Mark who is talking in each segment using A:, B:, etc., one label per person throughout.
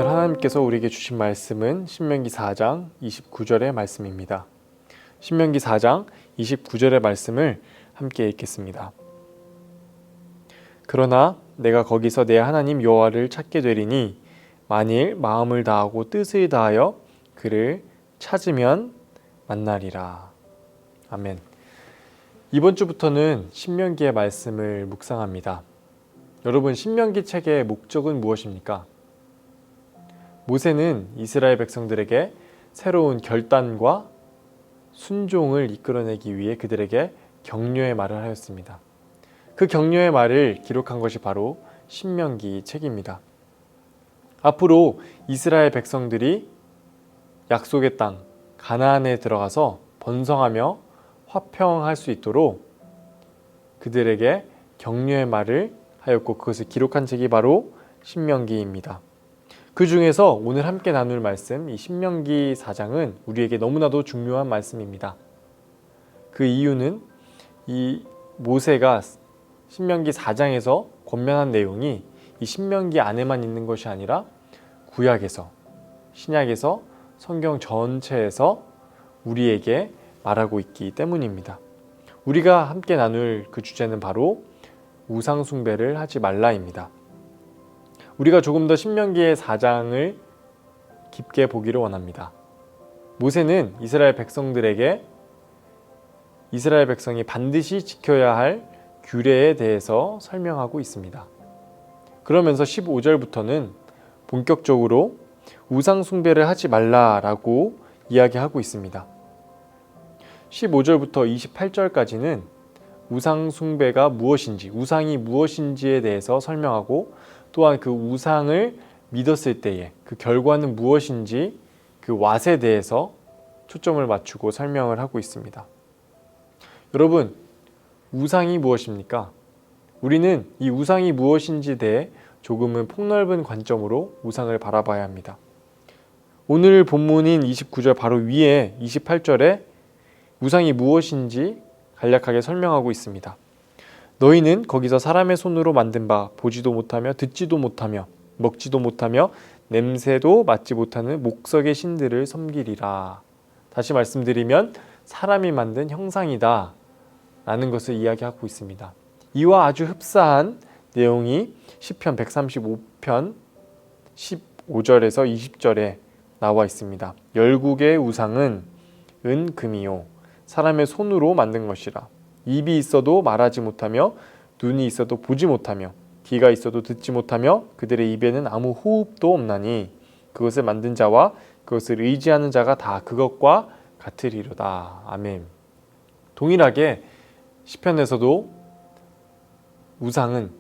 A: 오늘 하나님께서 우리에게 주신 말씀은 신명기 4장 29절의 말씀입니다. 신명기 4장 29절의 말씀을 함께 읽겠습니다. 그러나 내가 거기서 내 하나님 여호와를 찾게 되리니 만일 마음을 다하고 뜻을 다하여 그를 찾으면 만나리라. 아멘. 이번 주부터는 신명기의 말씀을 묵상합니다. 여러분, 신명기 책의 목적은 무엇입니까? 모세는 이스라엘 백성들에게 새로운 결단과 순종을 이끌어내기 위해 그들에게 격려의 말을 하였습니다. 그 격려의 말을 기록한 것이 바로 신명기 책입니다. 앞으로 이스라엘 백성들이 약속의 땅 가나안에 들어가서 번성하며 화평할 수 있도록 그들에게 격려의 말을 하였고 그것을 기록한 책이 바로 신명기입니다. 그 중에서 오늘 함께 나눌 말씀, 이 신명기 4장은 우리에게 너무나도 중요한 말씀입니다. 그 이유는 이 모세가 신명기 4장에서 권면한 내용이 이 신명기 안에만 있는 것이 아니라 구약에서, 신약에서, 성경 전체에서 우리에게 말하고 있기 때문입니다. 우리가 함께 나눌 그 주제는 바로 우상 숭배를 하지 말라입니다. 우리가 조금 더 신명기의 4장을 깊게 보기를 원합니다. 모세는 이스라엘 백성들에게 이스라엘 백성이 반드시 지켜야 할 규례에 대해서 설명하고 있습니다. 그러면서 15절부터는 본격적으로 우상 숭배를 하지 말라라고 이야기하고 있습니다. 15절부터 28절까지는 우상 숭배가 무엇인지, 우상이 무엇인지에 대해서 설명하고 또한 그 우상을 믿었을 때의 그 결과는 무엇인지 그 왓에 대해서 초점을 맞추고 설명을 하고 있습니다. 여러분, 우상이 무엇입니까? 우리는 이 우상이 무엇인지에 대해 조금은 폭넓은 관점으로 우상을 바라봐야 합니다. 오늘 본문인 29절 바로 위에 28절에 우상이 무엇인지 간략하게 설명하고 있습니다. 너희는 거기서 사람의 손으로 만든 바 보지도 못하며 듣지도 못하며 먹지도 못하며 냄새도 맡지 못하는 목석의 신들을 섬기리라. 다시 말씀드리면 사람이 만든 형상이다 라는 것을 이야기하고 있습니다. 이와 아주 흡사한 내용이 시편 135편 15절에서 20절에 나와 있습니다. 열국의 우상은 은금이요 사람의 손으로 만든 것이라. 입이 있어도 말하지 못하며 눈이 있어도 보지 못하며 귀가 있어도 듣지 못하며 그들의 입에는 아무 호흡도 없나니 그것을 만든 자와 그것을 의지하는 자가 다 그것과 같으리로다. 아멘. 동일하게 시편에서도 우상은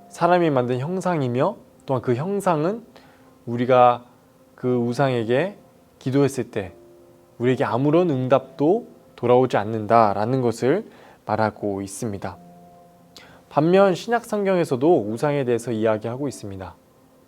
A: 사람이 만든 형상이며 또한 그 형상은 우리가 그 우상에게 기도했을 때 우리에게 아무런 응답도 돌아오지 않는다라는 것을 말하고 있습니다. 반면 신약 성경에서도 우상에 대해서 이야기하고 있습니다.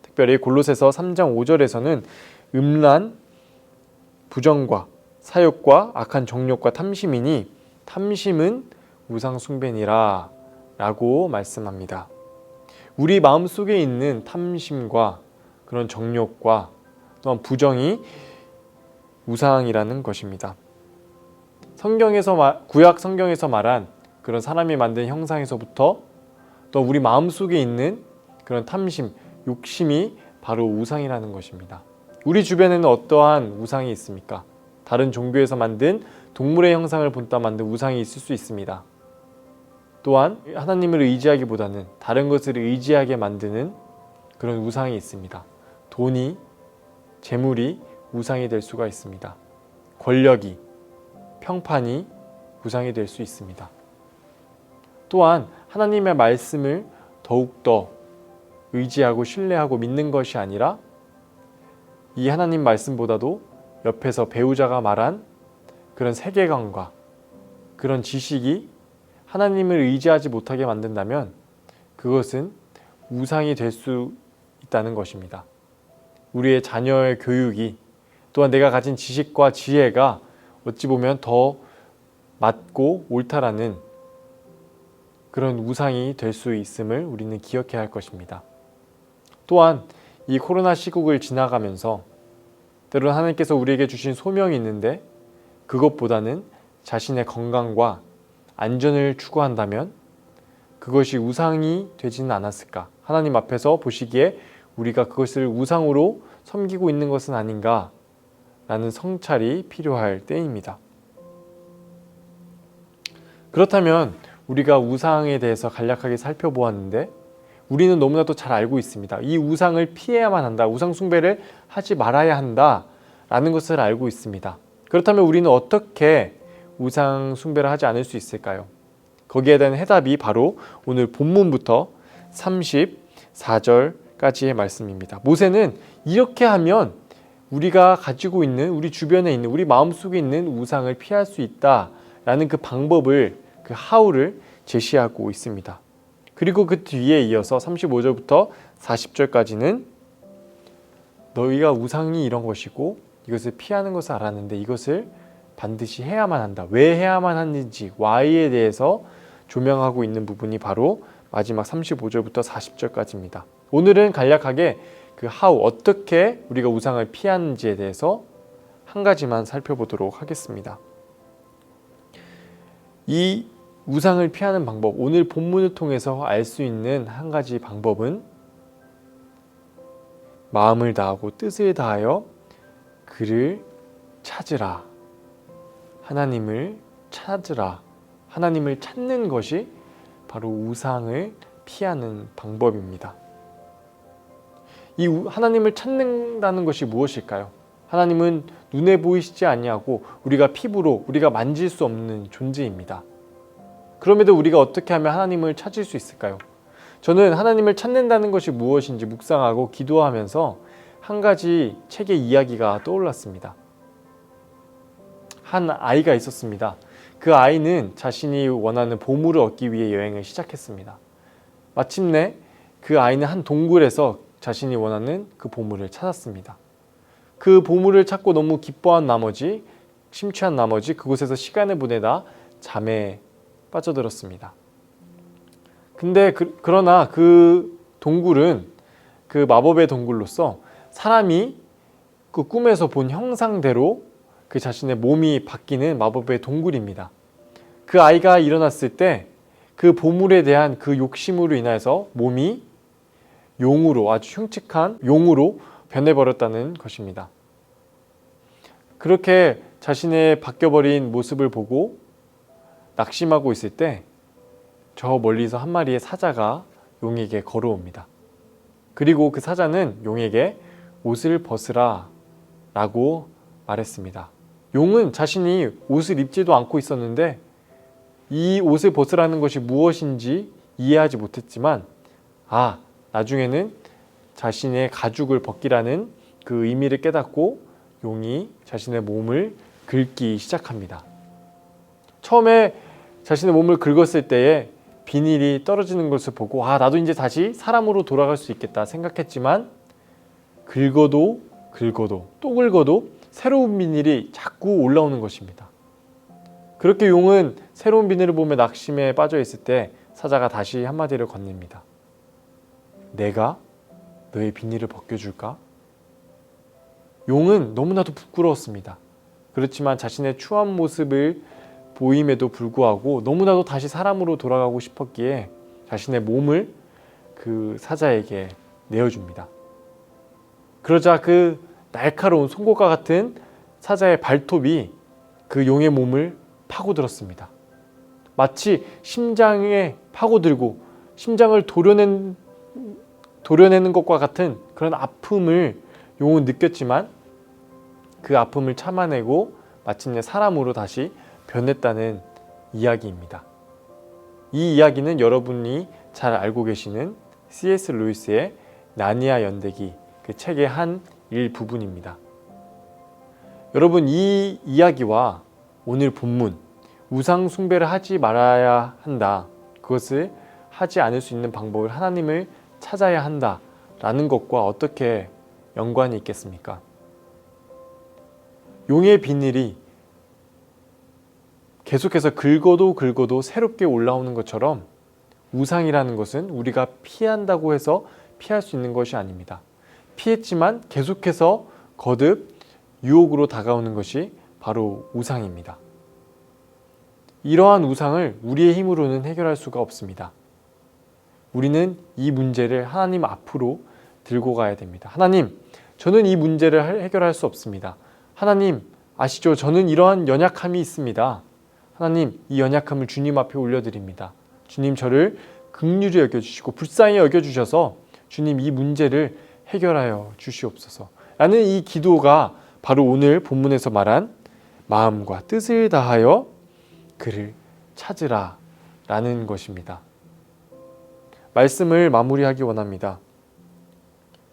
A: 특별히 골로새서 3장 5절에서는 음란, 부정과 사욕과 악한 정욕과 탐심이니 탐심은 우상 숭배니라 라고 말씀합니다. 우리 마음속에 있는 탐심과 그런 정욕과 또한 부정이 우상이라는 것입니다. 구약 성경에서 말한 그런 사람이 만든 형상에서부터 또 우리 마음속에 있는 그런 탐심, 욕심이 바로 우상이라는 것입니다. 우리 주변에는 어떠한 우상이 있습니까? 다른 종교에서 만든 동물의 형상을 본따 만든 우상이 있을 수 있습니다. 또한 하나님을 의지하기보다는 다른 것을 의지하게 만드는 그런 우상이 있습니다. 돈이, 재물이 우상이 될 수가 있습니다. 권력이, 평판이 우상이 될 수 있습니다. 또한 하나님의 말씀을 더욱더 의지하고 신뢰하고 믿는 것이 아니라 이 하나님 말씀보다도 옆에서 배우자가 말한 그런 세계관과 그런 지식이 하나님을 의지하지 못하게 만든다면 그것은 우상이 될 수 있다는 것입니다. 우리의 자녀의 교육이 또한 내가 가진 지식과 지혜가 어찌 보면 더 맞고 옳다라는 그런 우상이 될 수 있음을 우리는 기억해야 할 것입니다. 또한 이 코로나 시국을 지나가면서 때로는 하나님께서 우리에게 주신 소명이 있는데 그것보다는 자신의 건강과 안전을 추구한다면 그것이 우상이 되지는 않았을까? 하나님 앞에서 보시기에 우리가 그것을 우상으로 섬기고 있는 것은 아닌가? 라는 성찰이 필요할 때입니다. 그렇다면 우리가 우상에 대해서 간략하게 살펴보았는데 우리는 너무나도 잘 알고 있습니다. 이 우상을 피해야만 한다. 우상 숭배를 하지 말아야 한다. 라는 것을 알고 있습니다. 그렇다면 우리는 어떻게 우상 숭배를 하지 않을 수 있을까요? 거기에 대한 해답이 바로 오늘 본문부터 34절까지의 말씀입니다. 모세는 이렇게 하면 우리가 가지고 있는, 우리 주변에 있는, 우리 마음속에 있는 우상을 피할 수 있다라는 그 방법을, 그 how를 제시하고 있습니다. 그리고 그 뒤에 이어서 35절부터 40절까지는 너희가 우상이 이런 것이고 이것을 피하는 것을 알았는데 이것을 반드시 해야만 한다. 왜 해야만 하는지 why에 대해서 조명하고 있는 부분이 바로 마지막 35절부터 40절까지입니다. 오늘은 간략하게 그 how, 어떻게 우리가 우상을 피하는지에 대해서 한 가지만 살펴보도록 하겠습니다. 이 우상을 피하는 방법, 오늘 본문을 통해서 알 수 있는 한 가지 방법은 마음을 다하고 뜻을 다하여 그를 찾으라. 하나님을 찾으라. 하나님을 찾는 것이 바로 우상을 피하는 방법입니다. 이 하나님을 찾는다는 것이 무엇일까요? 하나님은 눈에 보이시지 아니하고 우리가 피부로 우리가 만질 수 없는 존재입니다. 그럼에도 우리가 어떻게 하면 하나님을 찾을 수 있을까요? 저는 하나님을 찾는다는 것이 무엇인지 묵상하고 기도하면서 한 가지 책의 이야기가 떠올랐습니다. 한 아이가 있었습니다. 그 아이는 자신이 원하는 보물을 얻기 위해 여행을 시작했습니다. 마침내 그 아이는 한 동굴에서 자신이 원하는 그 보물을 찾았습니다. 그 보물을 찾고 너무 기뻐한 나머지, 심취한 나머지 그곳에서 시간을 보내다 잠에 빠져들었습니다. 근데 그러나 그 동굴은 그 마법의 동굴로서 사람이 그 꿈에서 본 형상대로 그 자신의 몸이 바뀌는 마법의 동굴입니다. 그 아이가 일어났을 때 그 보물에 대한 그 욕심으로 인해서 몸이 용으로, 아주 흉측한 용으로 변해버렸다는 것입니다. 그렇게 자신의 바뀌어버린 모습을 보고 낙심하고 있을 때 저 멀리서 한 마리의 사자가 용에게 걸어옵니다. 그리고 그 사자는 용에게 옷을 벗으라 라고 말했습니다. 용은 자신이 옷을 입지도 않고 있었는데 이 옷을 벗으라는 것이 무엇인지 이해하지 못했지만 나중에는 자신의 가죽을 벗기라는 그 의미를 깨닫고 용이 자신의 몸을 긁기 시작합니다. 처음에 자신의 몸을 긁었을 때에 비닐이 떨어지는 것을 보고 나도 이제 다시 사람으로 돌아갈 수 있겠다 생각했지만 긁어도 또 긁어도 새로운 비닐이 자꾸 올라오는 것입니다. 그렇게 용은 새로운 비닐을 보며 낙심에 빠져 있을 때 사자가 다시 한마디를 건넵니다. 내가 너의 비닐을 벗겨줄까? 용은 너무나도 부끄러웠습니다. 그렇지만 자신의 추한 모습을 보임에도 불구하고 너무나도 다시 사람으로 돌아가고 싶었기에 자신의 몸을 그 사자에게 내어줍니다. 그러자 그 날카로운 송곳과 같은 사자의 발톱이 그 용의 몸을 파고들었습니다. 마치 심장에 파고들고 심장을 도려내는 것과 같은 그런 아픔을 용은 느꼈지만 그 아픔을 참아내고 마침내 사람으로 다시 변했다는 이야기입니다. 이 이야기는 여러분이 잘 알고 계시는 C.S. 루이스의 나니아 연대기 그 책의 한 일부분입니다. 여러분, 이 이야기와 오늘 본문 우상 숭배를 하지 말아야 한다, 그것을 하지 않을 수 있는 방법을 하나님을 찾아야 한다 라는 것과 어떻게 연관이 있겠습니까? 용의 비닐이 계속해서 긁어도 새롭게 올라오는 것처럼 우상이라는 것은 우리가 피한다고 해서 피할 수 있는 것이 아닙니다. 피했지만 계속해서 거듭 유혹으로 다가오는 것이 바로 우상입니다. 이러한 우상을 우리의 힘으로는 해결할 수가 없습니다. 우리는 이 문제를 하나님 앞으로 들고 가야 됩니다. 하나님, 저는 이 문제를 해결할 수 없습니다. 하나님, 아시죠? 저는 이러한 연약함이 있습니다. 하나님, 이 연약함을 주님 앞에 올려드립니다. 주님, 저를 긍휼히 여겨주시고 불쌍히 여겨주셔서 주님, 이 문제를 해결하여 주시옵소서. 라는 이 기도가 바로 오늘 본문에서 말한 마음과 뜻을 다하여 그를 찾으라 라는 것입니다. 말씀을 마무리하기 원합니다.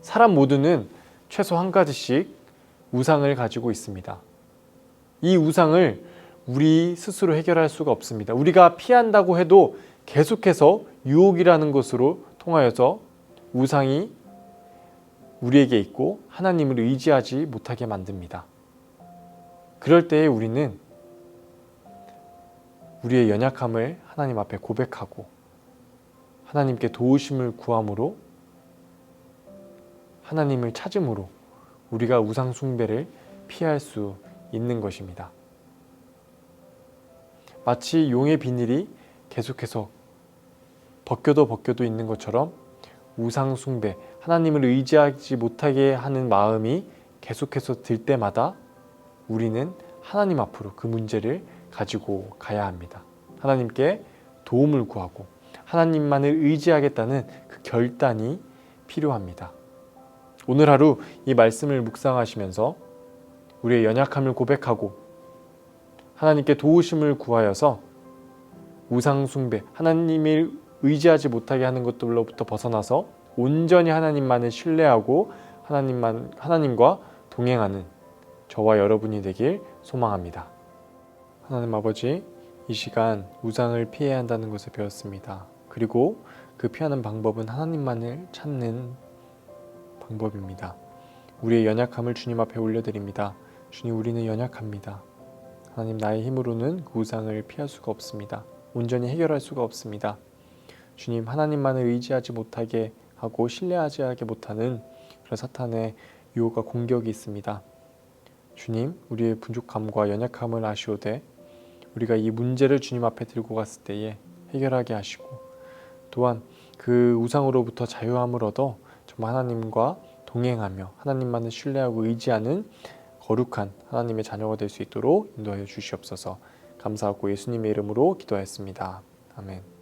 A: 사람 모두는 최소 한 가지씩 우상을 가지고 있습니다. 이 우상을 우리 스스로 해결할 수가 없습니다. 우리가 피한다고 해도 계속해서 유혹이라는 것으로 통하여서 우상이 우리에게 있고 하나님을 의지하지 못하게 만듭니다. 그럴 때에 우리는 우리의 연약함을 하나님 앞에 고백하고 하나님께 도우심을 구함으로 하나님을 찾음으로 우리가 우상 숭배를 피할 수 있는 것입니다. 마치 용의 비닐이 계속해서 벗겨도 있는 것처럼 우상 숭배, 하나님을 의지하지 못하게 하는 마음이 계속해서 들 때마다 우리는 하나님 앞으로 그 문제를 가지고 가야 합니다. 하나님께 도움을 구하고 하나님만을 의지하겠다는 그 결단이 필요합니다. 오늘 하루 이 말씀을 묵상하시면서 우리의 연약함을 고백하고 하나님께 도우심을 구하여서 우상 숭배, 하나님을 의지하지 못하게 하는 것들로부터 벗어나서 온전히 하나님만을 신뢰하고 하나님과 동행하는 저와 여러분이 되길 소망합니다. 하나님 아버지, 이 시간 우상을 피해야 한다는 것을 배웠습니다. 그리고 그 피하는 방법은 하나님만을 찾는 방법입니다. 우리의 연약함을 주님 앞에 올려드립니다. 주님, 우리는 연약합니다. 하나님, 나의 힘으로는 그 우상을 피할 수가 없습니다. 온전히 해결할 수가 없습니다. 주님, 하나님만을 의지하지 못하게 하고 신뢰하지 못하는 그런 사탄의 유혹과 공격이 있습니다. 주님, 우리의 부족함과 연약함을 아시오되 우리가 이 문제를 주님 앞에 들고 갔을 때에 해결하게 하시고 또한 그 우상으로부터 자유함을 얻어 정말 하나님과 동행하며 하나님만을 신뢰하고 의지하는 거룩한 하나님의 자녀가 될 수 있도록 인도하여 주시옵소서. 감사하고 예수님의 이름으로 기도하였습니다. 아멘.